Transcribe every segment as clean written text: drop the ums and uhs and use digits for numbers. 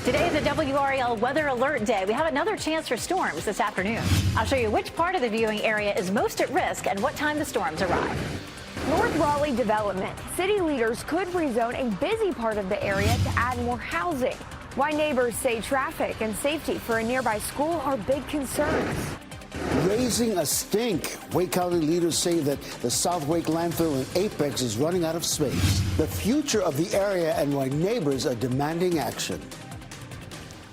Today is a WRAL weather alert day. We have another chance for storms this afternoon. I'll show you which part of the viewing area is most at risk and what time the storms arrive. North Raleigh development. City leaders could rezone a busy part of the area to add more housing. Why neighbors say traffic and safety for a nearby school are big concerns. Raising a stink. Wake County leaders say that the South Wake landfill in Apex is running out of space. The future of the area and why neighbors are demanding action.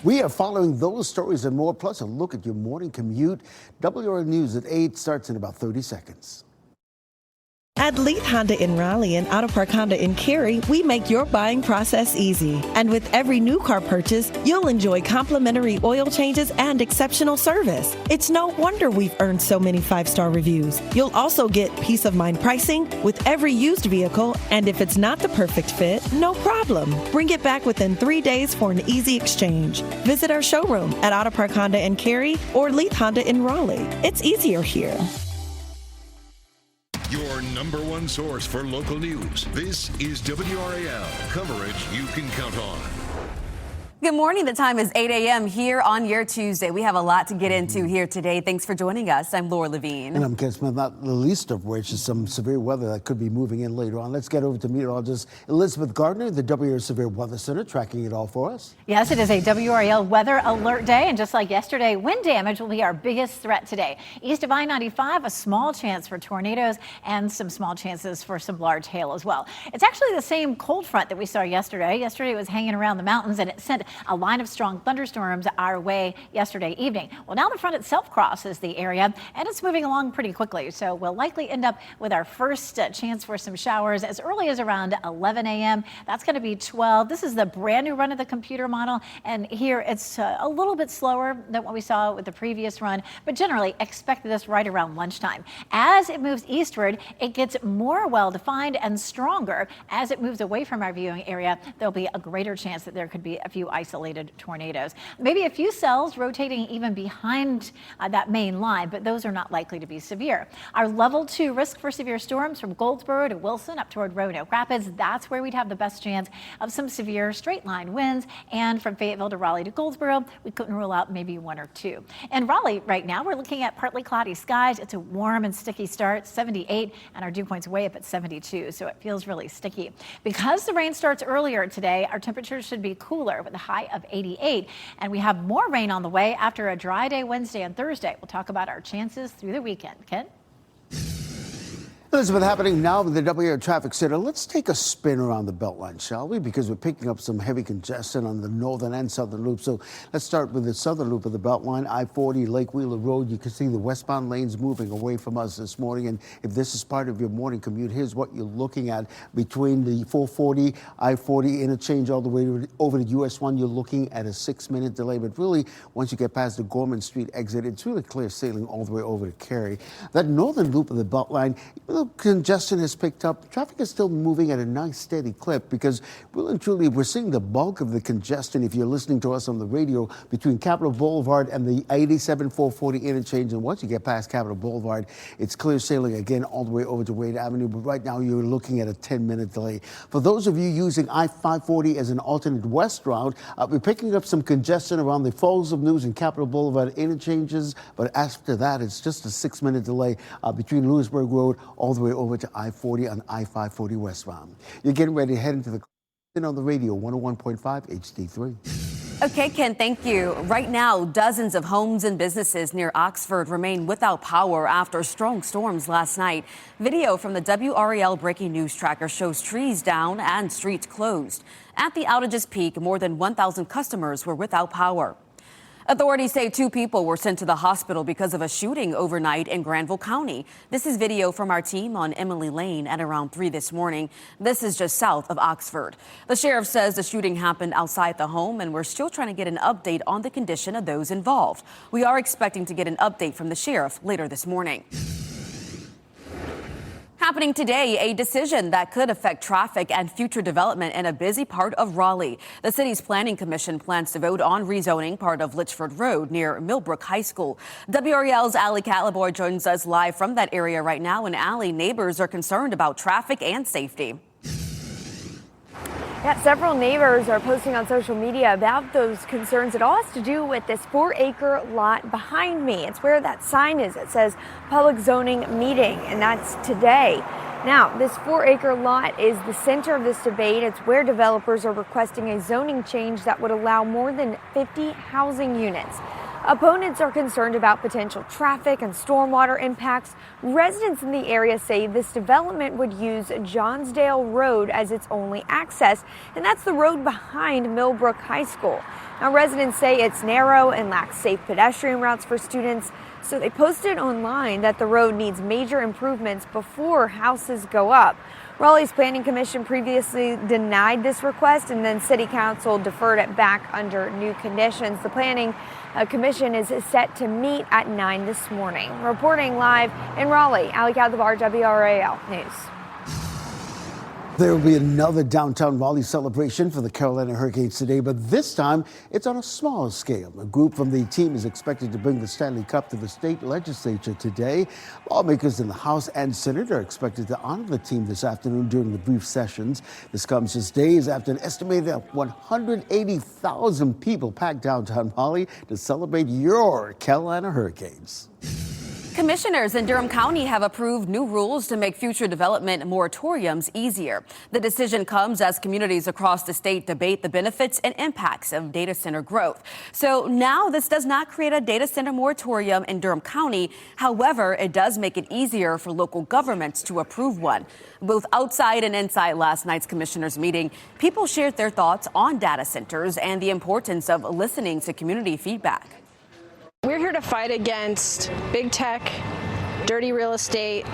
We are following those stories and more, plus a look at your morning commute. WRAL News at 8 starts in about 30 seconds. At Leith Honda in Raleigh and Auto Park Honda in Cary, we make your buying process easy. And with every new car purchase, you'll enjoy complimentary oil changes and exceptional service. It's no wonder we've earned so many 5-star reviews. You'll also get peace of mind pricing with every used vehicle, and if it's not the perfect fit, no problem. Bring it back within 3 days for an easy exchange. Visit our showroom at Auto Park Honda in Cary or Leith Honda in Raleigh. It's easier here. Your number one source for local news. This is WRAL, coverage you can count on. Good morning. The time is 8 a.m. here on your Tuesday. We have a lot to get into here today. Thanks for joining us. I'm Laura Levine. And I'm Ken Smith, not the least of which is some severe weather that could be moving in later on. Let's get over to meteorologist Elizabeth Gardner, the WRAL Severe Weather Center, tracking it all for us. Yes, it is a WRAL weather alert day. And just like yesterday, wind damage will be our biggest threat today. East of I-95, a small chance for tornadoes and some small chances for some large hail as well. It's actually the same cold front that we saw yesterday. Yesterday it was hanging around the mountains and it sent a line of strong thunderstorms our way yesterday evening. Well, now the front itself crosses the area and it's moving along pretty quickly. So we'll likely end up with our first chance for some showers as early as around 11 a.m. That's going to be 12. This is the brand new run of the computer model. And here it's a little bit slower than what we saw with the previous run, but generally expect this right around lunchtime. As it moves eastward, it gets more well defined and stronger. As it moves away from our viewing area, there'll be a greater chance that there could be a few isolated tornadoes. Maybe a few cells rotating even behind that main line, but those are not likely to be severe. Our level 2 risk for severe storms from Goldsboro to Wilson up toward Roanoke Rapids, that's where we'd have the best chance of some severe straight line winds. And from Fayetteville to Raleigh to Goldsboro, we couldn't rule out maybe 1 or 2. In Raleigh right now, we're looking at partly cloudy skies. It's a warm and sticky start, 78, and our dew point's way up at 72, so it feels really sticky. Because the rain starts earlier today, our temperatures should be cooler with a high of 88, and we have more rain on the way after a dry day Wednesday and Thursday. We'll talk about our chances through the weekend. Ken? Elizabeth, happening now with the WRAL Traffic Center. Let's take a spin around the Beltline, shall we? Because we're picking up some heavy congestion on the northern and southern loop. So let's start with the southern loop of the Beltline, I-40, Lake Wheeler Road. You can see the westbound lanes moving away from us this morning. And if this is part of your morning commute, here's what you're looking at between the 440, I-40 interchange all the way over to US 1. You're looking at a 6-minute delay. But really, once you get past the Gorman Street exit, it's really clear sailing all the way over to Cary. That northern loop of the Beltline, congestion has picked up. Traffic is still moving at a nice steady clip because really and truly we're seeing the bulk of the congestion if you're listening to us on the radio between Capitol Boulevard and the 87 440 interchange. And once you get past Capitol Boulevard, it's clear sailing again all the way over to Wade Avenue. But right now you're looking at a 10-minute delay. For those of you using I-540 as an alternate west route, we're picking up some congestion around the Falls of News and Capitol Boulevard interchanges. But after that, it's just a 6-minute delay between Lewisburg Road all the way over to I-40 on I-540 westbound. You're getting ready to head into the on the radio 101.5 HD3. Okay, Ken, thank you. Right now, dozens of homes and businesses near Oxford remain without power after strong storms last night. Video from the WRAL Breaking News Tracker shows trees down and streets closed. At the outage's peak, more than 1,000 customers were without power. Authorities say 2 people were sent to the hospital because of a shooting overnight in Granville County. This is video from our team on Emily Lane at around 3 this morning. This is just south of Oxford. The sheriff says the shooting happened outside the home, and we're still trying to get an update on the condition of those involved. We are expecting to get an update from the sheriff later this morning. Happening today, a decision that could affect traffic and future development in a busy part of Raleigh. The city's planning commission plans to vote on rezoning part of Litchford Road near Millbrook High School. WRAL's Allie Catlaboy joins us live from that area right now. And Allie, neighbors are concerned about traffic and safety. Yeah, several neighbors are posting on social media about those concerns. It all has to do with this 4-acre lot behind me. It's where that sign is. It says public zoning meeting, and that's today. Now, this 4-acre lot is the center of this debate. It's where developers are requesting a zoning change that would allow more than 50 housing units. Opponents are concerned about potential traffic and stormwater impacts. Residents in the area say this development would use Johnsdale Road as its only access, and that's the road behind Millbrook High School. Now, residents say it's narrow and lacks safe pedestrian routes for students, so they posted online that the road needs major improvements before houses go up. Raleigh's Planning Commission previously denied this request, and then City Council deferred it back under new conditions. The Planning Commission is set to meet at 9 this morning. Reporting live in Raleigh, Ali Kadhabar, WRAL News. There will be another downtown Raleigh celebration for the Carolina Hurricanes today, but this time it's on a smaller scale. A group from the team is expected to bring the Stanley Cup to the state legislature today. Lawmakers in the House and Senate are expected to honor the team this afternoon during the brief sessions. This comes just days after an estimated 180,000 people packed downtown Raleigh to celebrate your Carolina Hurricanes. Commissioners in Durham County have approved new rules to make future development moratoriums easier. The decision comes as communities across the state debate the benefits and impacts of data center growth. So now this does not create a data center moratorium in Durham County. However, it does make it easier for local governments to approve one. Both outside and inside last night's commissioners meeting, people shared their thoughts on data centers and the importance of listening to community feedback. We're here to fight against big tech, dirty real estate,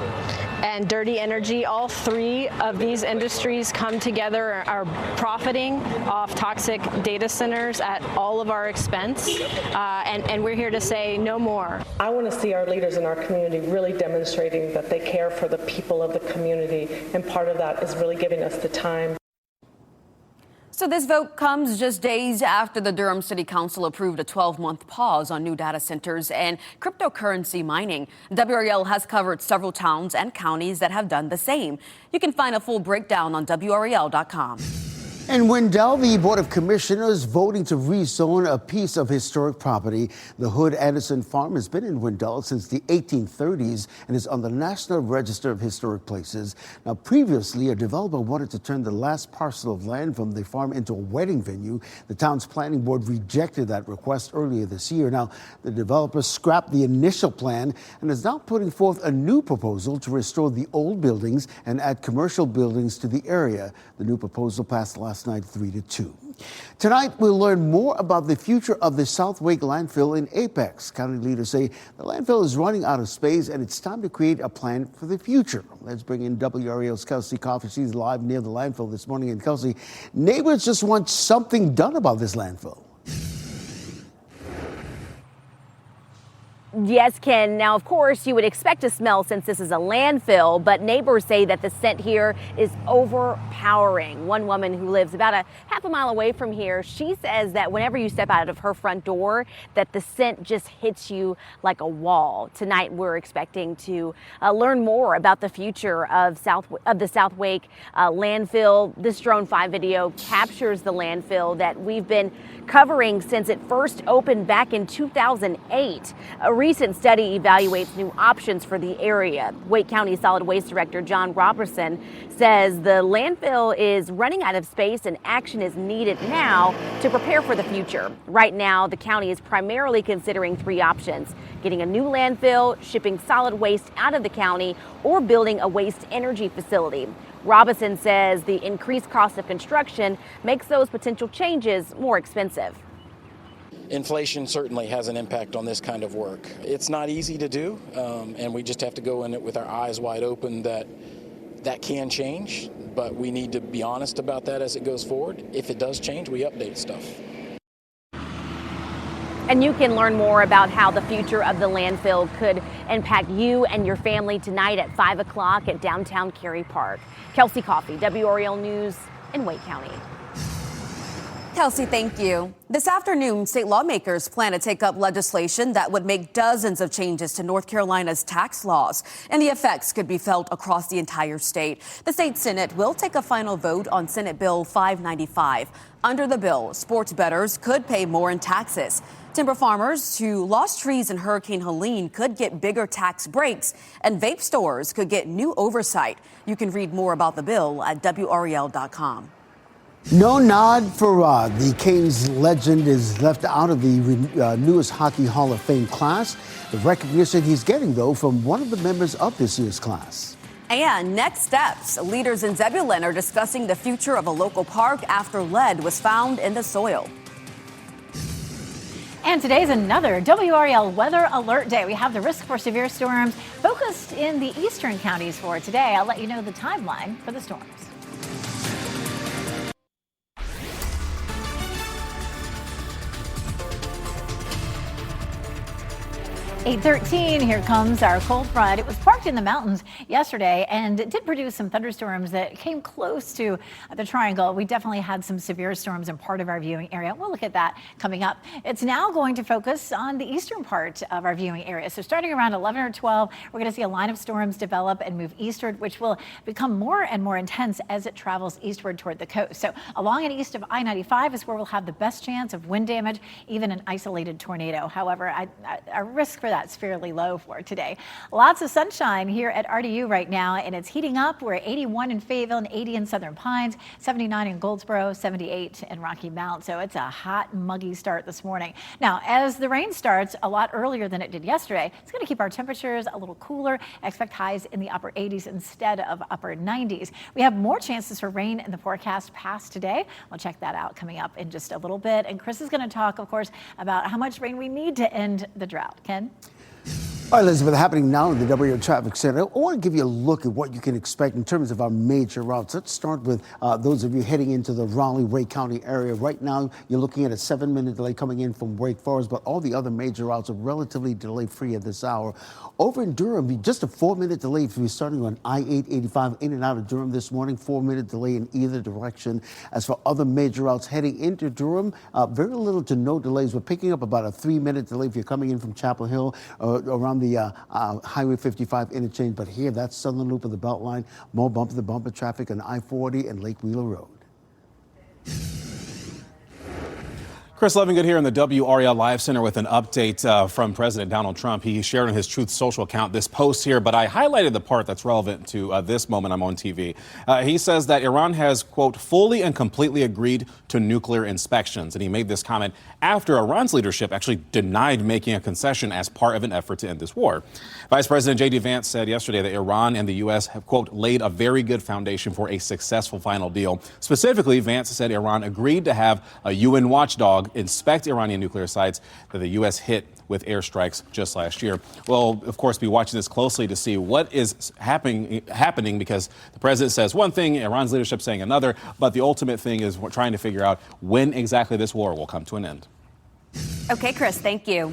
and dirty energy. All three of these industries come together, are profiting off toxic data centers at all of our expense, and we're here to say no more. I want to see our leaders in our community really demonstrating that they care for the people of the community, and part of that is really giving us the time. So this vote comes just days after the Durham City Council approved a 12-month pause on new data centers and cryptocurrency mining. WRAL has covered several towns and counties that have done the same. You can find a full breakdown on WRAL.com. In Wendell, the Board of Commissioners voting to rezone a piece of historic property. The Hood Anderson Farm has been in Wendell since the 1830s and is on the National Register of Historic Places. Now, previously, a developer wanted to turn the last parcel of land from the farm into a wedding venue. The town's planning board rejected that request earlier this year. Now, the developer scrapped the initial plan and is now putting forth a new proposal to restore the old buildings and add commercial buildings to the area. The new proposal passed last night 3-2. Tonight, we'll learn more about the future of the South Wake landfill in Apex. County leaders say the landfill is running out of space and it's time to create a plan for the future. Let's bring in WRAL's Kelsey Coffey. She's live near the landfill this morning. And Kelsey, neighbors just want something done about this landfill. Yes, Ken. Now, of course, you would expect a smell since this is a landfill, but neighbors say that the scent here is overpowering. One woman who lives about a half a mile away from here, she says that whenever you step out of her front door, that the scent just hits you like a wall. Tonight, we're expecting to learn more about the future of the South Wake landfill. This Drone 5 video captures the landfill that we've been covering since it first opened back in 2008. A recent study evaluates new options for the area. Wake County Solid Waste Director John Robertson says the landfill is running out of space and action is needed now to prepare for the future. Right now, the county is primarily considering three options: getting a new landfill, shipping solid waste out of the county, or building a waste energy facility. Robinson says the increased cost of construction makes those potential changes more expensive. Inflation certainly has an impact on this kind of work. It's not easy to do, and we just have to go in it with our eyes wide open that can change, but we need to be honest about that as it goes forward. If it does change, we update stuff. And you can learn more about how the future of the landfill could impact you and your family tonight at 5 o'clock at downtown Cary Park. Kelsey Coffey, WRAL News in Wake County. Kelsey, thank you. This afternoon, state lawmakers plan to take up legislation that would make dozens of changes to North Carolina's tax laws, and the effects could be felt across the entire state. The state Senate will take a final vote on Senate Bill 595. Under the bill, sports bettors could pay more in taxes. Timber farmers who lost trees in Hurricane Helene could get bigger tax breaks, and vape stores could get new oversight. You can read more about the bill at WRAL.com. No nod for Rod. The Canes legend is left out of the newest Hockey Hall of Fame class. The recognition he's getting, though, from one of the members of this year's class. And next steps. Leaders in Zebulon are discussing the future of a local park after lead was found in the soil. And today's another WRAL Weather Alert Day. We have the risk for severe storms focused in the eastern counties for today. I'll let you know the timeline for the storms. 8:13, here comes our cold front. It was parked in the mountains yesterday, and it did produce some thunderstorms that came close to the triangle. We definitely had some severe storms in part of our viewing area. We'll look at that coming up. It's now going to focus on the eastern part of our viewing area. So starting around 11 or 12, we're going to see a line of storms develop and move eastward, which will become more and more intense as it travels eastward toward the coast. So along and east of I-95 is where we'll have the best chance of wind damage, even an isolated tornado. However, our risk for that's fairly low for today. Lots of sunshine here at RDU right now, and it's heating up. We're at 81 in Fayetteville and 80 in Southern Pines, 79 in Goldsboro, 78 in Rocky Mount. So it's a hot, muggy start this morning. Now, as the rain starts a lot earlier than it did yesterday, it's going to keep our temperatures a little cooler. Expect highs in the upper 80s instead of upper 90s. We have more chances for rain in the forecast past today. We'll check that out coming up in just a little bit. And Chris is going to talk, of course, about how much rain we need to end the drought. Ken? All right, Elizabeth, happening now in the WRAL Traffic Center. I want to give you a look at what you can expect in terms of our major routes. Let's start with those of you heading into the Raleigh-Ray County area. Right now, you're looking at a 7-minute delay coming in from Wake Forest, but all the other major routes are relatively delay-free at this hour. Over in Durham, just a 4-minute delay if you're starting on I-885 in and out of Durham this morning, 4-minute delay in either direction. As for other major routes heading into Durham, very little to no delays. We're picking up about a 3-minute delay if you're coming in from Chapel Hill around the Highway 55 interchange. But here, that's Southern Loop of the Beltline, more bumper-to-bumper traffic on I-40 and Lake Wheeler Road. Chris Levingood here in the WRAL Live Center with an update from President Donald Trump. He shared on his Truth Social account this post here, but I highlighted the part that's relevant to this moment I'm on TV. He says that Iran has, quote, fully and completely agreed to nuclear inspections. And he made this comment after Iran's leadership actually denied making a concession as part of an effort to end this war. Vice President J.D. Vance said yesterday that Iran and the U.S. have, quote, laid a very good foundation for a successful final deal. Specifically, Vance said Iran agreed to have a UN watchdog inspect Iranian nuclear sites that the U.S. hit with airstrikes just last year. We'll, of course, be watching this closely to see what is happening because the president says one thing, Iran's leadership saying another, but the ultimate thing is we're trying to figure out when exactly this war will come to an end. Okay, Chris, thank you.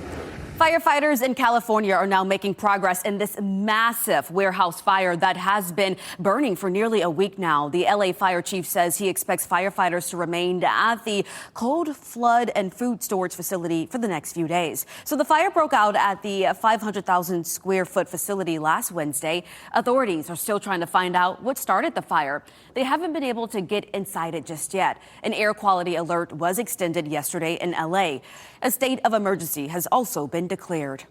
Firefighters in California are now making progress in this massive warehouse fire that has been burning for nearly a week now. The LA fire chief says he expects firefighters to remain at the cold, flood, and food storage facility for the next few days. So the fire broke out at the 500,000 square foot facility last Wednesday. Authorities are still trying to find out what started the fire. They haven't been able to get inside it just yet. An air quality alert was extended yesterday in LA. A state of emergency has also been declared.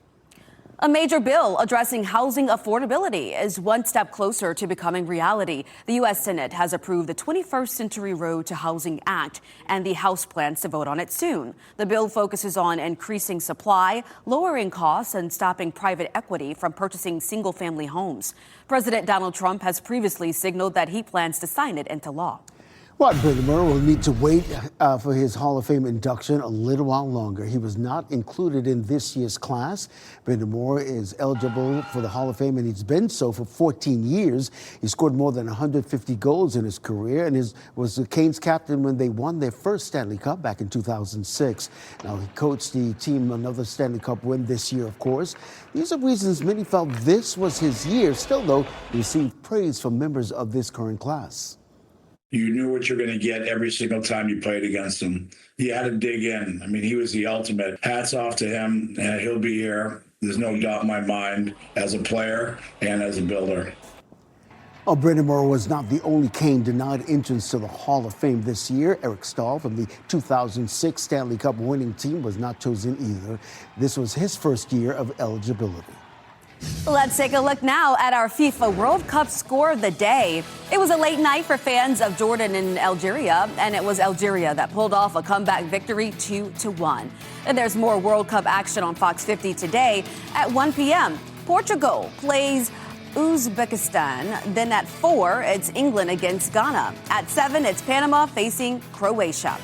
A major bill addressing housing affordability is one step closer to becoming reality. The U.S. Senate has approved the 21st Century Road to Housing Act, and the House plans to vote on it soon. The bill focuses on increasing supply, lowering costs, and stopping private equity from purchasing single-family homes. President Donald Trump has previously signaled that he plans to sign it into law. Well, Brind'Amour will need to wait for his Hall of Fame induction a little while longer. He was not included in this year's class. Brind'Amour is eligible for the Hall of Fame, and he's been so for 14 years. He scored more than 150 goals in his career and was the Canes captain when they won their first Stanley Cup back in 2006. Now, he coached the team another Stanley Cup win this year, of course. These are reasons many felt this was his year. Still, though, he received praise from members of this current class. You knew what you're going to get every single time you played against him. You had to dig in. I mean, he was the ultimate. Hats off to him, and he'll be here. There's no doubt in my mind as a player and as a builder. Oh, Brandon Morrow was not the only Cane denied entrance to the Hall of Fame this year. Eric Stahl from the 2006 Stanley Cup winning team was not chosen either. This was his first year of eligibility. Let's take a look now at our FIFA World Cup score of the day. It was a late night for fans of Jordan and Algeria, and it was Algeria that pulled off a comeback victory 2-1. And there's more World Cup action on Fox 50 today at 1 p.m. Portugal plays Uzbekistan. Then at 4, it's England against Ghana. At 7, it's Panama facing Croatia.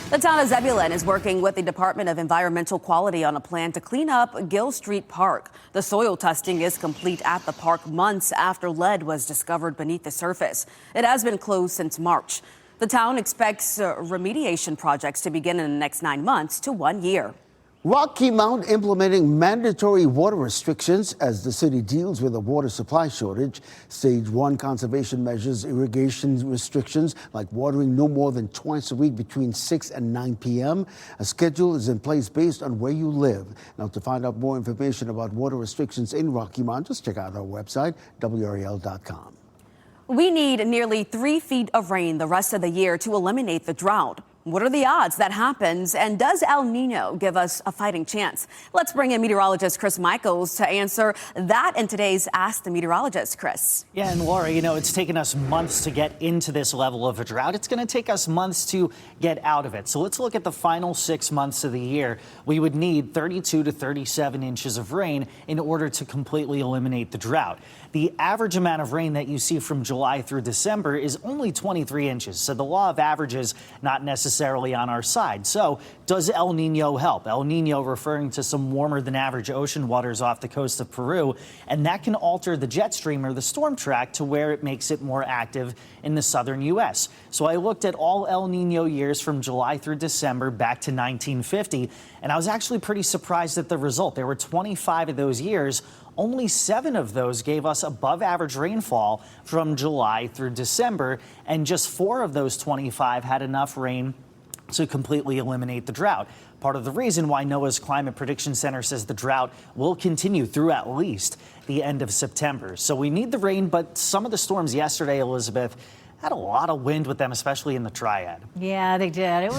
The town of Zebulon is working with the Department of Environmental Quality on a plan to clean up Gill Street Park. The soil testing is complete at the park months after lead was discovered beneath the surface. It has been closed since March. The town expects remediation projects to begin in the next 9 months to 1 year. Rocky Mount implementing mandatory water restrictions as the city deals with a water supply shortage. Stage 1 conservation measures irrigation restrictions like watering no more than twice a week between 6 and 9 p.m. A schedule is in place based on where you live. Now, to find out more information about water restrictions in Rocky Mount, just check out our website, WRAL.com. We need nearly 3 feet of rain the rest of the year to eliminate the drought. What are the odds that happens, and does El Nino give us a fighting chance? Let's bring in meteorologist Chris Michaels to answer that in today's Ask the Meteorologist. Chris. Yeah, and Laura, it's taken us months to get into this level of a drought. It's going to take us months to get out of it. So let's look at the final 6 months of the year. We would need 32 to 37 inches of rain in order to completely eliminate the drought. The average amount of rain that you see from July through December is only 23 inches. So the law of averages not necessarily on our side. So does El Nino help? El Nino referring to some warmer than average ocean waters off the coast of Peru, and that can alter the jet stream or the storm track to where it makes it more active in the southern U.S. So I looked at all El Nino years from July through December back to 1950, and I was actually pretty surprised at the result. There were 25 of those years. Only 7 of those gave us above average rainfall from July through December, and just 4 of those 25 had enough rain to completely eliminate the drought. Part of the reason why NOAA's Climate Prediction Center says the drought will continue through at least the end of September. So we need the rain, but some of the storms yesterday, Elizabeth, had a lot of wind with them, especially in the Triad. Yeah, they did.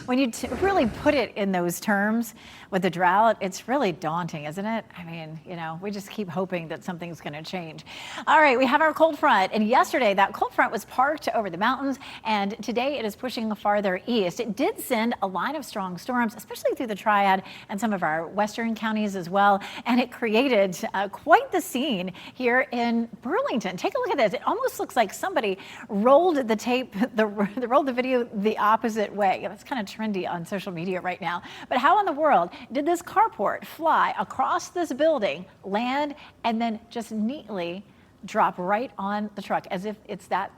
When you really put it in those terms with the drought, it's really daunting, isn't it? I mean, we just keep hoping that something's going to change. All right, we have our cold front. And yesterday, that cold front was parked over the mountains. And today, it is pushing farther east. It did send a line of strong storms, especially through the Triad and some of our western counties as well. And it created quite the scene here in Burlington. Take a look at this. It almost looks like somebody rolled the tape, rolled the video the opposite way. That's kind of trendy on social media right now. But how in the world did this carport fly across this building, land, and then just neatly drop right on the truck as if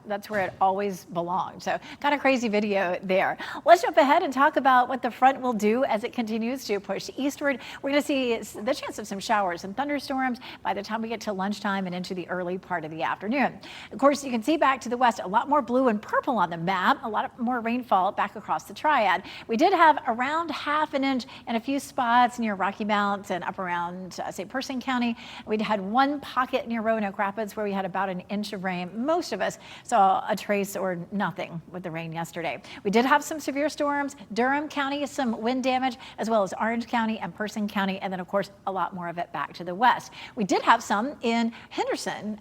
that's where it always belonged? So kind of crazy video there. Let's jump ahead and talk about what the front will do as it continues to push eastward. We're going to see the chance of some showers and thunderstorms by the time we get to lunchtime and into the early part of the afternoon. Of course, you can see back to the west a lot more blue and purple on the map, a lot more rainfall back across the Triad. We did have around ½ an inch in a few spots near Rocky Mount and up around St. Person County. We'd had one pocket near Roanoke Rapids where we had about an inch of rain. Most of us saw a trace or nothing with the rain yesterday. We did have some severe storms. Durham County, some wind damage, as well as Orange County and Person County, and then, of course, a lot more of it back to the west. We did have some in Henderson.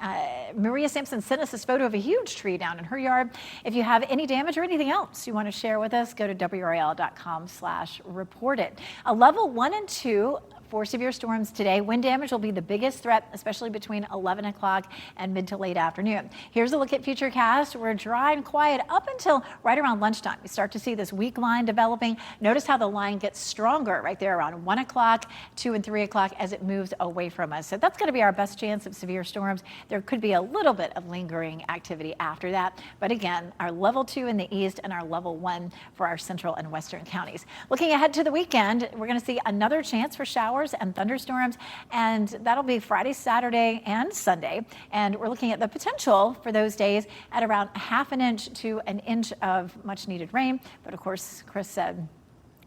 Maria Sampson sent us this photo of a huge tree down in her yard. If you have any damage or anything else you want to share with us, go to WRAL.com/report it. A level 1 and 2 for severe storms today. Wind damage will be the biggest threat, especially between 11 o'clock and mid to late afternoon. Here's a look at Futurecast. We're dry and quiet up until right around lunchtime. We start to see this weak line developing. Notice how the line gets stronger right there around 1 o'clock, 2 and 3 o'clock as it moves away from us. So that's going to be our best chance of severe storms. There could be a little bit of lingering activity after that. But again, our level 2 in the east and our level 1 for our central and western counties. Looking ahead to the weekend, we're going to see another chance for showers showers and thunderstorms, and that'll be Friday, Saturday, and Sunday. And we're looking at the potential for those days at around ½ an inch to an inch of much needed rain. But of course, Chris said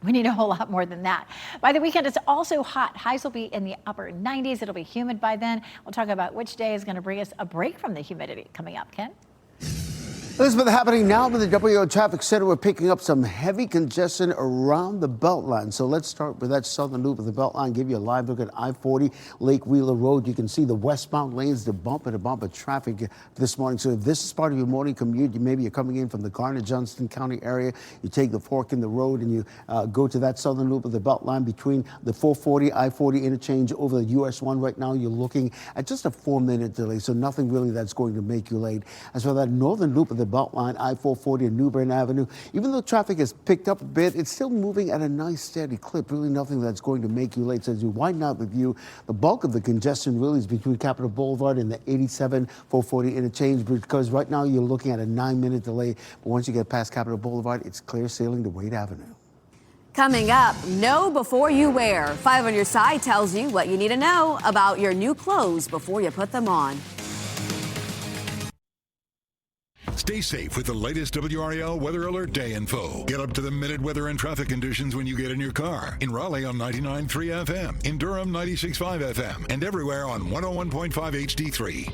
we need a whole lot more than that. By the weekend, it's also hot. Highs will be in the upper 90s. It'll be humid by then. We'll talk about which day is going to bring us a break from the humidity coming up. Ken? Elizabeth, happening now with the WRAL Traffic Center. We're picking up some heavy congestion around the Beltline. So let's start with that southern loop of the Beltline. Give you a live look at I-40 Lake Wheeler Road. You can see the westbound lanes, the bumper-to-bumper traffic this morning. So if this is part of your morning commute, maybe you're coming in from the Garner-Johnston County area. You take the fork in the road and you go to that southern loop of the Beltline between the 440, I-40 interchange over the US 1. Right now, you're looking at just a 4-minute delay. So nothing really that's going to make you late. As for that northern loop of the Beltline, I-440 and New Bern Avenue, even though traffic has picked up a bit, it's still moving at a nice steady clip. Really nothing that's going to make you late. So as you widen out the view, the bulk of the congestion really is between Capitol Boulevard and the 87 440 interchange, because right now you're looking at a 9-minute delay. But once you get past Capitol Boulevard, it's clear sailing to Wade Avenue. Coming up, know before you wear. 5 on your side tells you what you need to know about your new clothes before you put them on. Stay safe with the latest WRAL Weather Alert Day info. Get up to the minute weather and traffic conditions when you get in your car. In Raleigh on 99.3 FM, in Durham 96.5 FM, and everywhere on 101.5 HD3.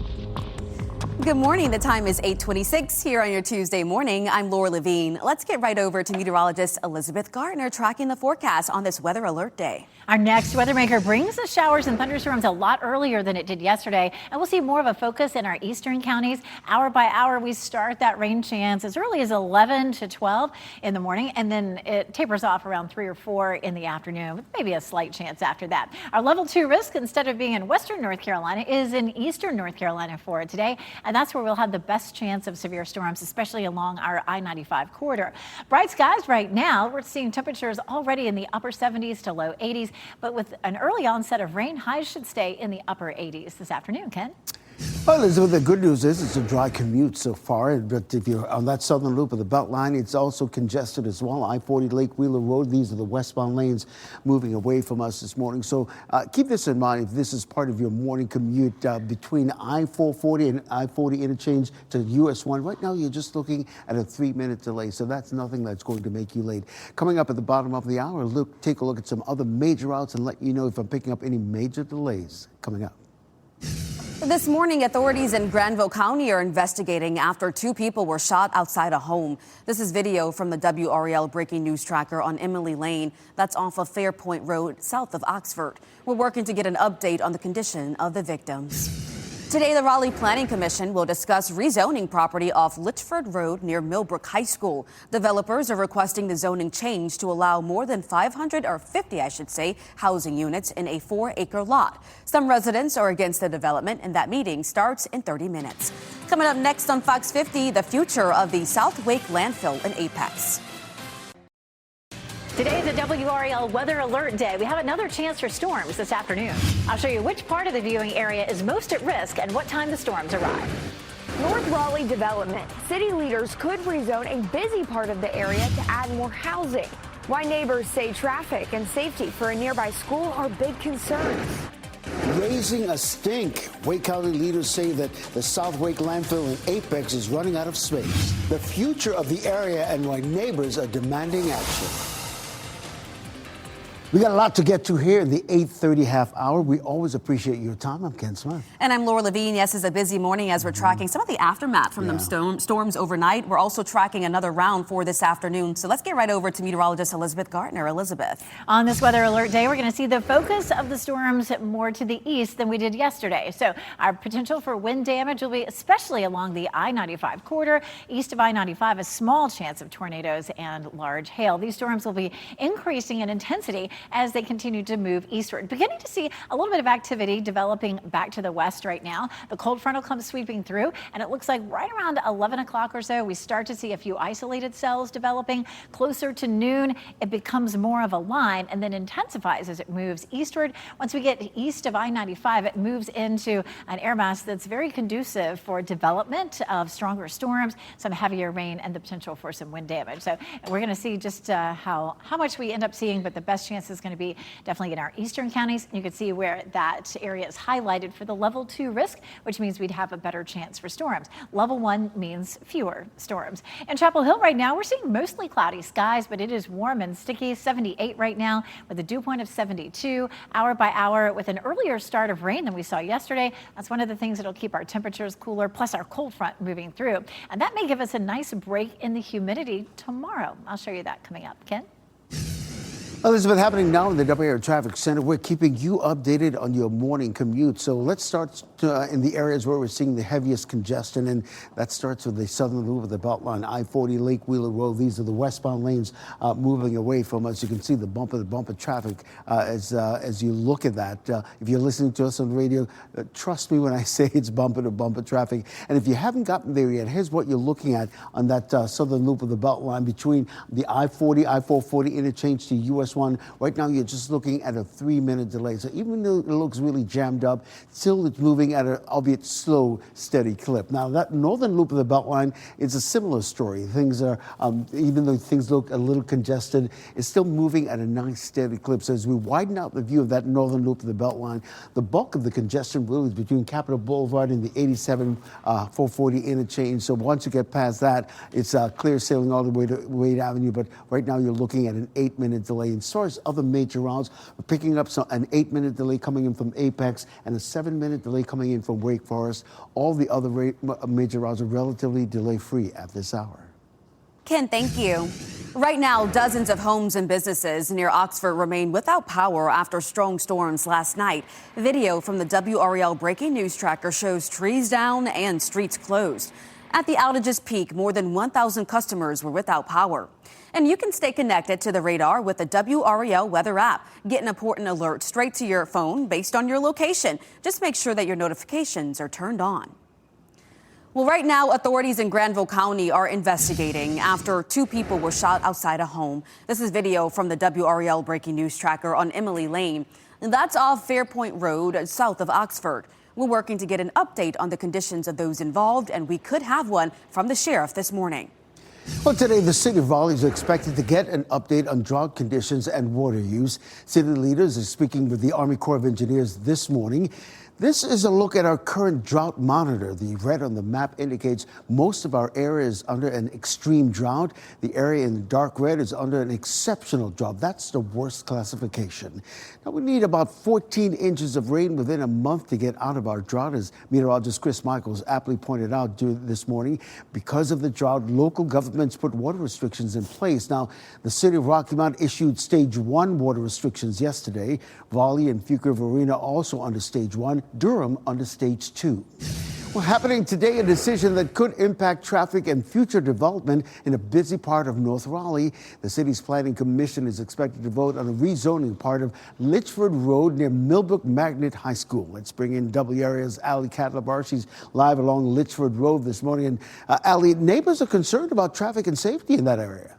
Good morning. The time is 8:26 here on your Tuesday morning. I'm Laura Levine. Let's get right over to meteorologist Elizabeth Gardner tracking the forecast on this Weather Alert Day. Our next weather maker brings the showers and thunderstorms a lot earlier than it did yesterday, and we'll see more of a focus in our eastern counties. Hour by hour, we start that rain chance as early as 11 to 12 in the morning, and then it tapers off around 3 or 4 in the afternoon, with maybe a slight chance after that. Our level 2 risk, instead of being in western North Carolina, is in eastern North Carolina for today, and that's where we'll have the best chance of severe storms, especially along our I-95 corridor. Bright skies right now. We're seeing temperatures already in the upper 70s to low 80s. But with an early onset of rain, highs should stay in the upper 80s this afternoon. Ken? Well, Elizabeth, the good news is it's a dry commute so far, but if you're on that southern loop of the Beltline, it's also congested as well. I-40 Lake Wheeler Road, these are the westbound lanes moving away from us this morning. So keep this in mind if this is part of your morning commute between I-440 and I-40 interchange to US 1. Right now, you're just looking at a 3-minute delay, so that's nothing that's going to make you late. Coming up at the bottom of the hour, take a look at some other major routes and let you know if I'm picking up any major delays coming up. This morning, authorities in Granville County are investigating after 2 people were shot outside a home. This is video from the WRAL breaking news tracker on Emily Lane. That's off of Fairpoint Road, south of Oxford. We're working to get an update on the condition of the victims. Today, the Raleigh Planning Commission will discuss rezoning property off Litchford Road near Millbrook High School. Developers are requesting the zoning change to allow more than 550, housing units in a 4-acre lot. Some residents are against the development, and that meeting starts in 30 minutes. Coming up next on Fox 50, the future of the South Wake landfill in Apex. Today's a WRAL Weather Alert Day. We have another chance for storms this afternoon. I'll show you which part of the viewing area is most at risk and what time the storms arrive. North Raleigh development. City leaders could rezone a busy part of the area to add more housing. Why neighbors say traffic and safety for a nearby school are big concerns. Raising a stink. Wake County leaders say that the South Wake landfill in Apex is running out of space. The future of the area and why neighbors are demanding action. We got a lot to get to here in the 8:30 half hour. We always appreciate your time. I'm Ken Smith. And I'm Laura Levine. Yes, it's a busy morning as we're tracking some of the aftermath from them storms overnight. We're also tracking another round for this afternoon. So let's get right over to meteorologist Elizabeth Gardner. Elizabeth. On this Weather Alert Day, we're going to see the focus of the storms more to the east than we did yesterday. So our potential for wind damage will be especially along the I-95 corridor. East of I-95, a small chance of tornadoes and large hail. These storms will be increasing in intensity as they continue to move eastward. Beginning to see a little bit of activity developing back to the west right now. The cold front will come sweeping through, and it looks like right around 11 o'clock or so, we start to see a few isolated cells developing. Closer to noon, it becomes more of a line and then intensifies as it moves eastward. Once we get east of I-95, it moves into an air mass that's very conducive for development of stronger storms, some heavier rain, and the potential for some wind damage. So we're going to see just how much we end up seeing, but the best chance this is going to be definitely in our eastern counties. You can see where that area is highlighted for the level 2 risk, which means we'd have a better chance for storms. Level 1 means fewer storms. In Chapel Hill right now, we're seeing mostly cloudy skies, but it is warm and sticky. 78 right now with a dew point of 72. Hour by hour with an earlier start of rain than we saw yesterday. That's one of the things that'll keep our temperatures cooler, plus our cold front moving through. And that may give us a nice break in the humidity tomorrow. I'll show you that coming up. Ken? Elizabeth, happening now in the WRAL Traffic Center. We're keeping you updated on your morning commute. So let's start in the areas where we're seeing the heaviest congestion, and that starts with the southern loop of the Beltline, I-40 Lake Wheeler Road. These are the westbound lanes moving away from us. You can see the bumper traffic as you look at that. If you're listening to us on the radio, trust me when I say it's bumper to bumper traffic. And if you haven't gotten there yet, here's what you're looking at on that southern loop of the Beltline between the I-40, I-440 interchange to US 1. Right now, you're just looking at a 3-minute delay. So even though it looks really jammed up, still it's moving at an albeit slow, steady clip. Now, that northern loop of the Beltline is a similar story. Things are, even though things look a little congested, it's still moving at a nice, steady clip. So as we widen out the view of that northern loop of the Beltline, the bulk of the congestion really is between Capitol Boulevard and the 87 440 interchange. So once you get past that, it's clear sailing all the way to Wade Avenue. But right now, you're looking at an 8-minute delay. And so as other major routes, we're picking up an 8-minute delay coming in from Apex and a 7-minute delay coming in from Wake Forest. All the other major routes are relatively delay-free at this hour. Ken, thank you. Right now, dozens of homes and businesses near Oxford remain without power after strong storms last night. Video from the WRAL Breaking News Tracker shows trees down and streets closed. At the outage's peak, more than 1,000 customers were without power. And you can stay connected to the radar with the WRAL weather app. Get an important alert straight to your phone based on your location. Just make sure that your notifications are turned on. Well, right now, authorities in Granville County are investigating after 2 people were shot outside a home. This is video from the WRAL Breaking News Tracker on Emily Lane. And that's off Fairpoint Road, south of Oxford. We're working to get an update on the conditions of those involved, and we could have one from the sheriff this morning. Well, today, the city of Raleigh is expected to get an update on drought conditions and water use. City leaders are speaking with the Army Corps of Engineers this morning. This is a look at our current drought monitor. The red on the map indicates most of our area is under an extreme drought. The area in the dark red is under an exceptional drought. That's the worst classification. Now, we need about 14 inches of rain within a month to get out of our drought, as meteorologist Chris Michaels aptly pointed out this morning. Because of the drought, local governments put water restrictions in place. Now, the city of Rocky Mount issued stage 1 water restrictions yesterday. Raleigh and Fuquay Varina also under stage 1. Durham under stage 2. Well, happening today, a decision that could impact traffic and future development in a busy part of North Raleigh. The city's planning commission is expected to vote on a rezoning part of Litchford Road near Millbrook Magnet High School. Let's bring in WRAL's Ali Katlabar. She's live along Litchford Road this morning. And Ali, neighbors are concerned about traffic and safety in that area.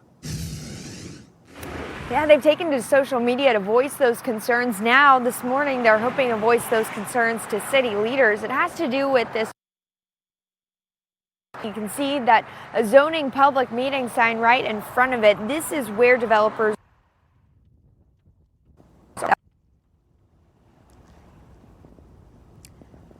Yeah, they've taken to social media to voice those concerns. Now, this morning, they're hoping to voice those concerns to city leaders. It has to do with this. You can see that a zoning public meeting sign right in front of it. This is where developers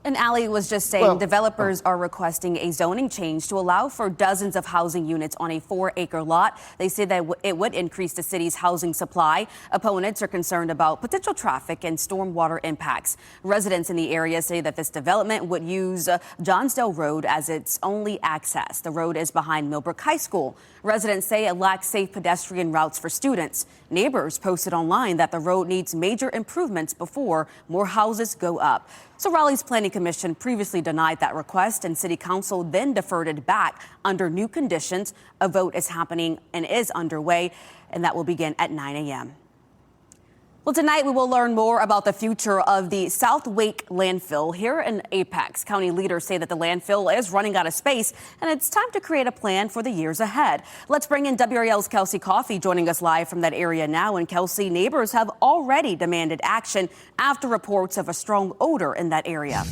And Ali was just saying developers are requesting a zoning change to allow for dozens of housing units on a 4-acre lot. They say that it would increase the city's housing supply. Opponents are concerned about potential traffic and stormwater impacts. Residents in the area say that this development would use Johnsdale Road as its only access. The road is behind Millbrook High School. Residents say it lacks safe pedestrian routes for students. Neighbors posted online that the road needs major improvements before more houses go up. So Raleigh's Planning Commission previously denied that request, and City Council then deferred it back under new conditions. A vote is happening and is underway, and that will begin at 9 a.m. Well, tonight we will learn more about the future of the South Wake landfill here in Apex. County leaders say that the landfill is running out of space, and it's time to create a plan for the years ahead. Let's bring in WRAL's Kelsey Coffey joining us live from that area now. And Kelsey, neighbors have already demanded action after reports of a strong odor in that area.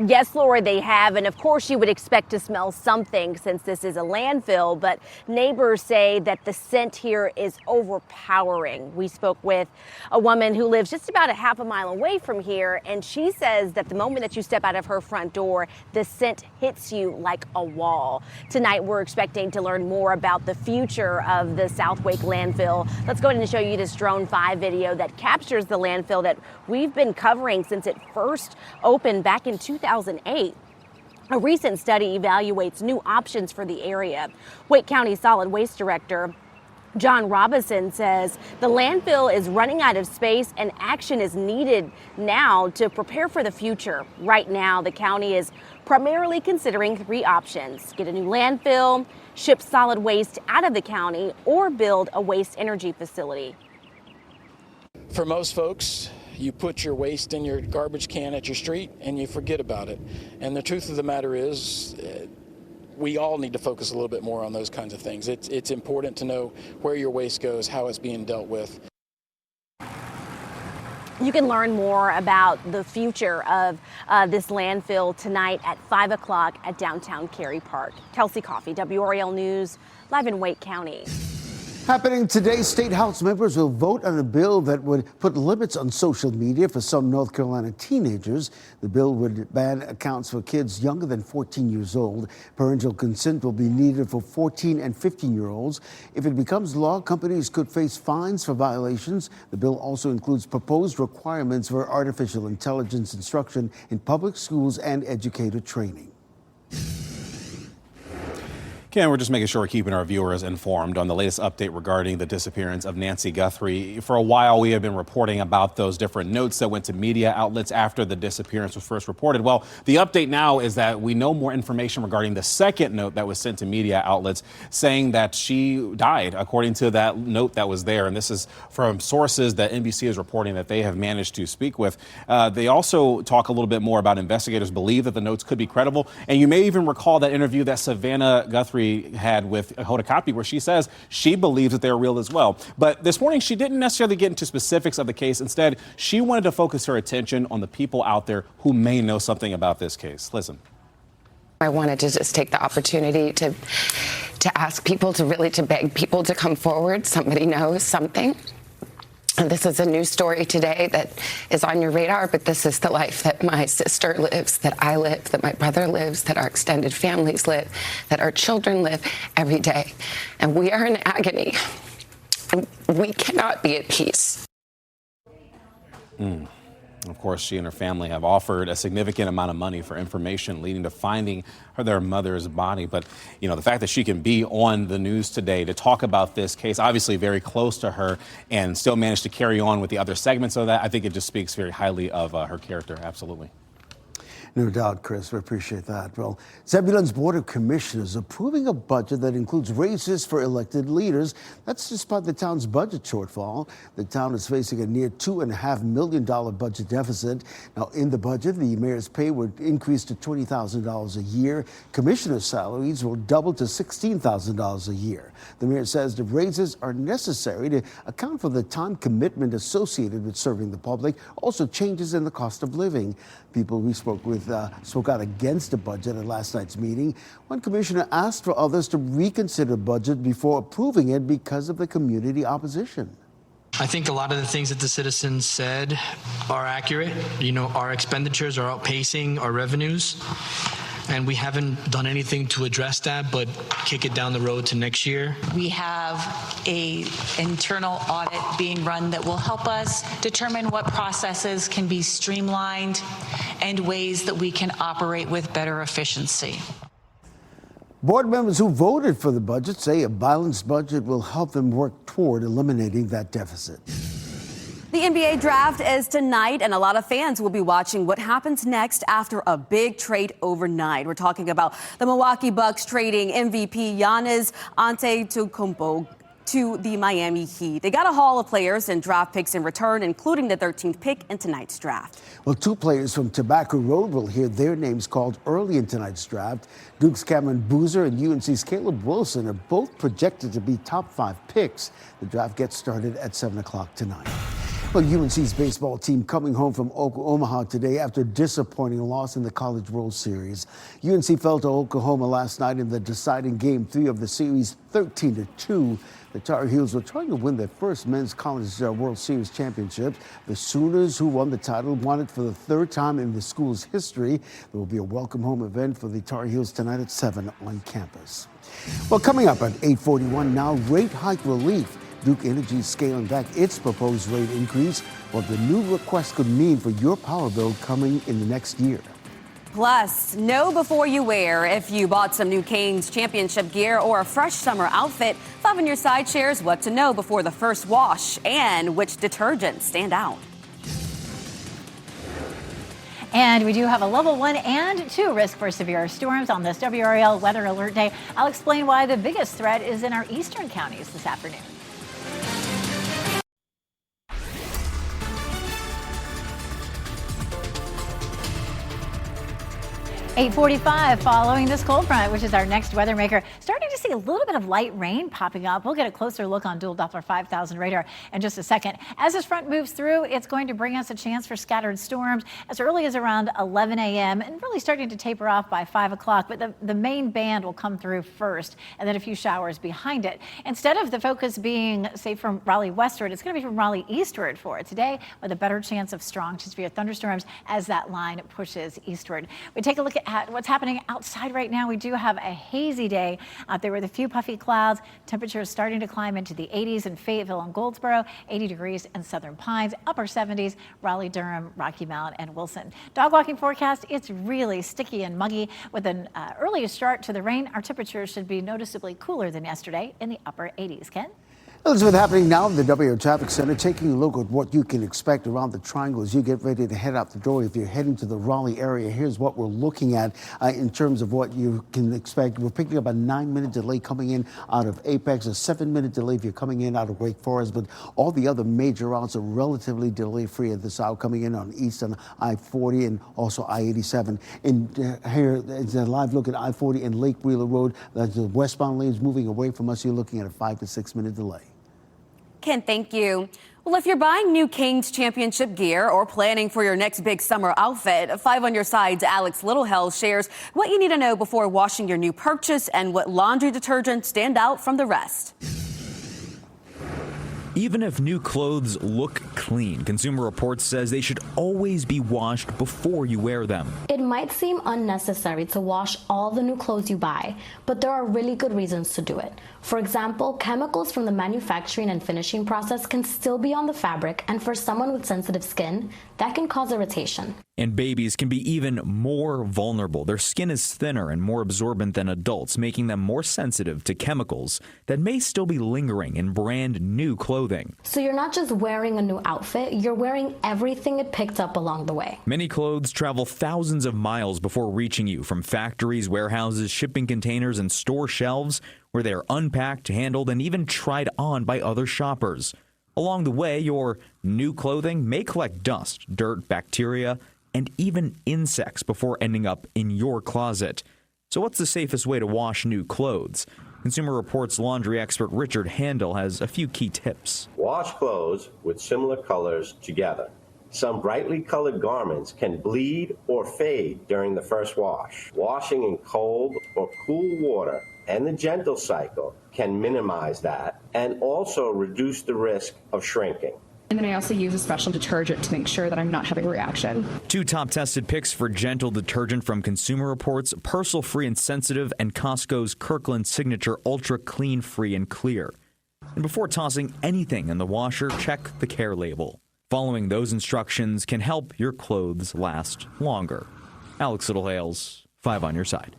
Yes, Laura, they have. And of course, you would expect to smell something since this is a landfill. But neighbors say that the scent here is overpowering. We spoke with a woman who lives just about a half a mile away from here. And she says that the moment that you step out of her front door, the scent hits you like a wall. Tonight, we're expecting to learn more about the future of the South Wake landfill. Let's go ahead and show you this Drone 5 video that captures the landfill that we've been covering since it first opened back in 2008. A recent study evaluates new options for the area. Wake County Solid Waste Director John Robinson says the landfill is running out of space and action is needed now to prepare for the future. Right now, the county is primarily considering 3 options: get a new landfill, ship solid waste out of the county, or build a waste energy facility. For most folks, you put your waste in your garbage can at your street and you forget about it. And the truth of the matter is, we all need to focus a little bit more on those kinds of things. It's important to know where your waste goes, how it's being dealt with. You can learn more about the future of this landfill tonight at 5 o'clock at downtown Cary Park. Kelsey Coffey, WRAL News, live in Wake County. Happening today, state house members will vote on a bill that would put limits on social media for some North Carolina teenagers. The bill would ban accounts for kids younger than 14 years old. Parental consent will be needed for 14 and 15-year-olds. If it becomes law, companies could face fines for violations. The bill also includes proposed requirements for artificial intelligence instruction in public schools and educator training. Ken, we're just making sure we're keeping our viewers informed on the latest update regarding the disappearance of Nancy Guthrie. For a while, we have been reporting about those different notes that went to media outlets after the disappearance was first reported. Well, the update now is that we know more information regarding the second note that was sent to media outlets saying that she died, according to that note that was there. And this is from sources that NBC is reporting that they have managed to speak with. They also talk a little bit more about investigators believe that the notes could be credible. And you may even recall that interview that Savannah Guthrie had with Hoda Kotb, where she says she believes that they're real as well. But this morning, she didn't necessarily get into specifics of the case. Instead, she wanted to focus her attention on the people out there who may know something about this case. Listen. I wanted to just take the opportunity to ask people to beg people to come forward. Somebody knows something. And this is a news story today that is on your radar, but this is the life that my sister lives, that I live, that my brother lives, that our extended families live, that our children live every day. And we are in agony, and we cannot be at peace. Of course, she and her family have offered a significant amount of money for information leading to finding their mother's body. But, you know, the fact that she can be on the news today to talk about this case, obviously very close to her, and still manage to carry on with the other segments of that, I think it just speaks very highly of her character. Absolutely. No doubt, Chris. We appreciate that. Well, Zebulon's Board of Commissioners approving a budget that includes raises for elected leaders. That's despite the town's budget shortfall. The town is facing a near $2.5 million budget deficit. Now, in the budget, the mayor's pay would increase to $20,000 a year. Commissioners' salaries will double to $16,000 a year. The mayor says the raises are necessary to account for the time commitment associated with serving the public, also changes in the cost of living. People we spoke with spoke out against the budget at last night's meeting. One commissioner asked for others to reconsider budget before approving it because of the community opposition. I think a lot of the things that the citizens said are accurate. You know, our expenditures are outpacing our revenues, and we haven't done anything to address that but kick it down the road to next year. We have an internal audit being run that will help us determine what processes can be streamlined and ways that we can operate with better efficiency. Board members who voted for the budget say a balanced budget will help them work toward eliminating that deficit. The NBA draft is tonight, and a lot of fans will be watching what happens next after a big trade overnight. We're talking about the Milwaukee Bucks trading MVP Giannis Antetokounmpo to the Miami Heat. They got a haul of players and draft picks in return, including the 13th pick in tonight's draft. Well, 2 players from Tobacco Road will hear their names called early in tonight's draft. Duke's Cameron Boozer and UNC's Caleb Wilson are both projected to be top 5 picks. The draft gets started at 7 o'clock tonight. Well, UNC's baseball team coming home from Omaha today after a disappointing loss in the College World Series. UNC fell to Oklahoma last night in the deciding Game 3 of the series, 13-2. The Tar Heels were trying to win their first men's college World Series championship. The Sooners, who won the title, won it for the third time in the school's history. There will be a welcome home event for the Tar Heels tonight at 7 on campus. Well, coming up at 8:41 now, rate hike relief. Duke Energy is scaling back its proposed rate increase. What the new request could mean for your power bill coming in the next year. Plus, know before you wear. If you bought some new Canes championship gear or a fresh summer outfit, 5 on your side shares what to know before the first wash and which detergents stand out. And we do have a level 1 and 2 risk for severe storms on this WRAL weather alert day. I'll explain why the biggest threat is in our eastern counties this afternoon. 8:45 following this cold front, which is our next weather maker. Starting to see a little bit of light rain popping up. We'll get a closer look on dual Doppler 5000 radar in just a second. As this front moves through, it's going to bring us a chance for scattered storms as early as around 11 a.m. and really starting to taper off by 5 o'clock. But the main band will come through first and then a few showers behind it. Instead of the focus being, say, from Raleigh westward, it's going to be from Raleigh eastward for it today with a better chance of strong to severe thunderstorms as that line pushes eastward. We take a look at what's happening outside right now. We do have a hazy day out there with a few puffy clouds. Temperatures starting to climb into the 80s in Fayetteville and Goldsboro, 80 degrees in Southern Pines, upper 70s, Raleigh, Durham, Rocky Mount, and Wilson. Dog walking forecast, it's really sticky and muggy. With an earlier start to the rain, our temperatures should be noticeably cooler than yesterday in the upper 80s. Ken? Elizabeth, happening now in the WRAL Traffic Center, taking a look at what you can expect around the triangle as you get ready to head out the door. If you're heading to the Raleigh area, here's what we're looking at in terms of what you can expect. We're picking up a 9-minute delay coming in out of Apex, a 7-minute delay if you're coming in out of Wake Forest, but all the other major routes are relatively delay-free at this hour, coming in on East on I-40 and also I-87. And here is a live look at I-40 and Lake Wheeler Road. The westbound lanes moving away from us. You're looking at a 5 to 6 minute delay. Ken, thank you. Well, if you're buying new Canes championship gear or planning for your next big summer outfit, 5 on your side's Alex Littlehell shares what you need to know before washing your new purchase and what laundry detergents stand out from the rest. Even if new clothes look clean, Consumer Reports says they should always be washed before you wear them. It might seem unnecessary to wash all the new clothes you buy, but there are really good reasons to do it. For example, chemicals from the manufacturing and finishing process can still be on the fabric, and for someone with sensitive skin, that can cause irritation. And babies can be even more vulnerable. Their skin is thinner and more absorbent than adults, making them more sensitive to chemicals that may still be lingering in brand new clothing. So you're not just wearing a new outfit, you're wearing everything it picked up along the way. Many clothes travel thousands of miles before reaching you, from factories, warehouses, shipping containers, and store shelves, where they are unpacked, handled, and even tried on by other shoppers. Along the way, your new clothing may collect dust, dirt, bacteria, and even insects before ending up in your closet. So what's the safest way to wash new clothes? Consumer Reports laundry expert Richard Handel has a few key tips. Wash clothes with similar colors together. Some brightly colored garments can bleed or fade during the first wash. Washing in cold or cool water and the gentle cycle can minimize that and also reduce the risk of shrinking. And then I also use a special detergent to make sure that I'm not having a reaction. 2 top tested picks for gentle detergent from Consumer Reports: Persil Free and Sensitive and Costco's Kirkland Signature Ultra Clean, Free and Clear. And before tossing anything in the washer, check the care label. Following those instructions can help your clothes last longer. Alex Littlehales, 5 on your side.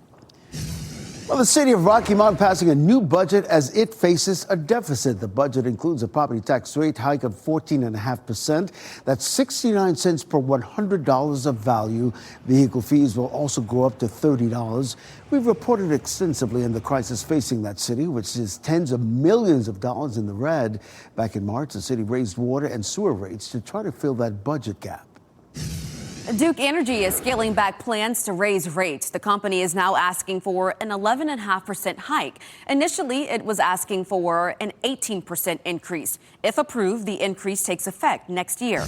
Well, the city of Rocky Mount passing a new budget as it faces a deficit. The budget includes a property tax rate hike of 14.5%. That's 69 cents per $100 of value. Vehicle fees will also go up to $30. We've reported extensively on the crisis facing that city, which is tens of millions of dollars in the red. Back in March, the city raised water and sewer rates to try to fill that budget gap. Duke Energy is scaling back plans to raise rates. The company is now asking for an 11.5% hike. Initially, it was asking for an 18% increase. If approved, the increase takes effect next year.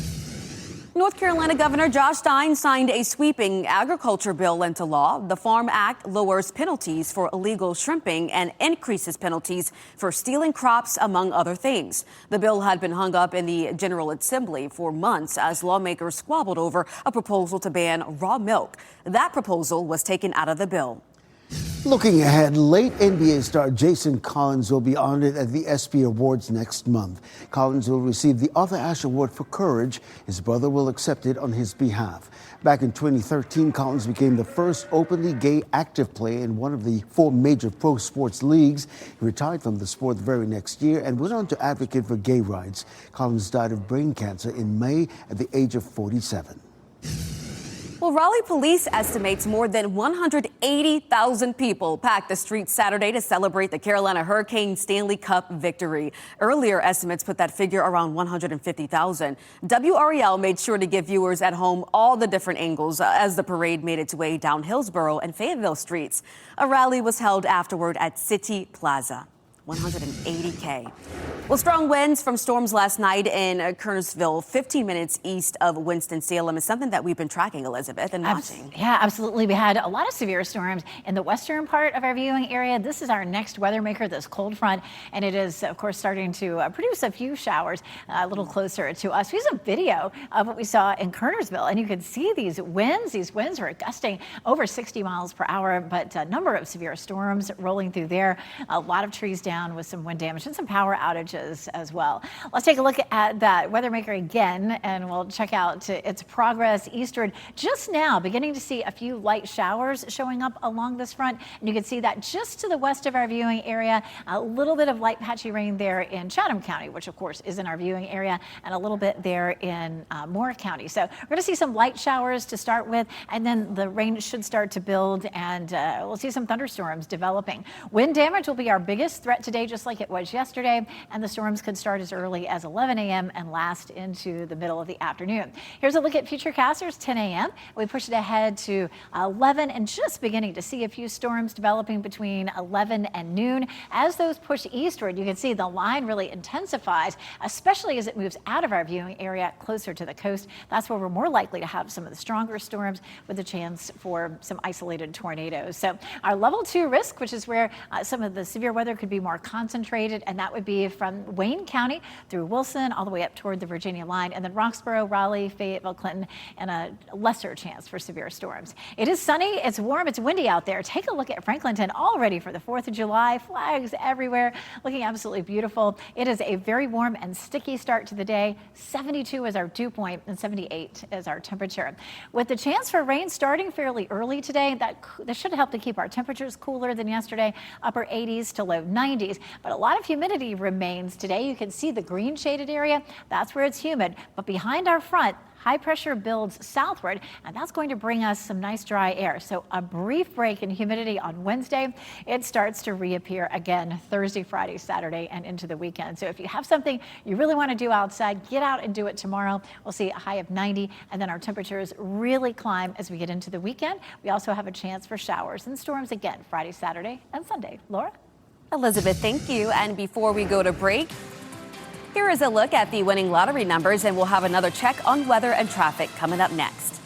North Carolina Governor Josh Stein signed a sweeping agriculture bill into law. The Farm Act lowers penalties for illegal shrimping and increases penalties for stealing crops, among other things. The bill had been hung up in the General Assembly for months as lawmakers squabbled over a proposal to ban raw milk. That proposal was taken out of the bill. Looking ahead, late NBA star Jason Collins will be honored at the ESPY Awards next month. Collins will receive the Arthur Ashe Award for Courage. His brother will accept it on his behalf. Back in 2013, Collins became the first openly gay active player in one of the 4 major pro sports leagues. He retired from the sport the very next year and went on to advocate for gay rights. Collins died of brain cancer in May at the age of 47. Well, Raleigh police estimates more than 180,000 people packed the streets Saturday to celebrate the Carolina Hurricane Stanley Cup victory. Earlier estimates put that figure around 150,000. WRAL made sure to give viewers at home all the different angles as the parade made its way down Hillsborough and Fayetteville streets. A rally was held afterward at City Plaza. 180K. Well, strong winds from storms last night in Kernersville, 15 minutes east of Winston-Salem, is something that we've been tracking, Elizabeth, and watching. Yeah, absolutely. We had a lot of severe storms in the western part of our viewing area. This is our next weather maker, this cold front, and it is, of course, starting to produce a few showers a little closer to us. Here's a video of what we saw in Kernersville, and you can see these winds. These winds are gusting over 60 miles per hour, but a number of severe storms rolling through there. A lot of trees down with some wind damage and some power outages as well. Let's take a look at that weather maker again, and we'll check out its progress eastward. Just now, beginning to see a few light showers showing up along this front, and you can see that just to the west of our viewing area, a little bit of light patchy rain there in Chatham County, which of course is in our viewing area, and a little bit there in Moore County. So we're going to see some light showers to start with, and then the rain should start to build, and we'll see some thunderstorms developing. Wind damage will be our biggest threat today, just like it was yesterday, and the storms could start as early as 11 a.m. and last into the middle of the afternoon. Here's a look at Futurecasters 10 a.m. We push it ahead to 11 and just beginning to see a few storms developing between 11 and noon. As those push eastward, you can see the line really intensifies, especially as it moves out of our viewing area closer to the coast. That's where we're more likely to have some of the stronger storms with a chance for some isolated tornadoes. So our level 2 risk, which is where some of the severe weather could be more concentrated, and that would be from Wayne County through Wilson all the way up toward the Virginia line, and then Roxborough, Raleigh, Fayetteville, Clinton, and a lesser chance for severe storms. It is sunny, it's warm, it's windy out there. Take a look at Franklinton, all ready for the 4th of July. Flags everywhere, looking absolutely beautiful. It is a very warm and sticky start to the day. 72 is our dew point and 78 is our temperature. With the chance for rain starting fairly early today, that should help to keep our temperatures cooler than yesterday, upper 80s to low 90s. But a lot of humidity remains today. You can see the green shaded area. That's where it's humid. But behind our front, high pressure builds southward, and that's going to bring us some nice dry air. So a brief break in humidity on Wednesday. It starts to reappear again Thursday, Friday, Saturday, and into the weekend. So if you have something you really want to do outside, get out and do it tomorrow. We'll see a high of 90, and then our temperatures really climb as we get into the weekend. We also have a chance for showers and storms again Friday, Saturday, and Sunday. Laura? Elizabeth, thank you. And before we go to break, here is a look at the winning lottery numbers, and we'll have another check on weather and traffic coming up next.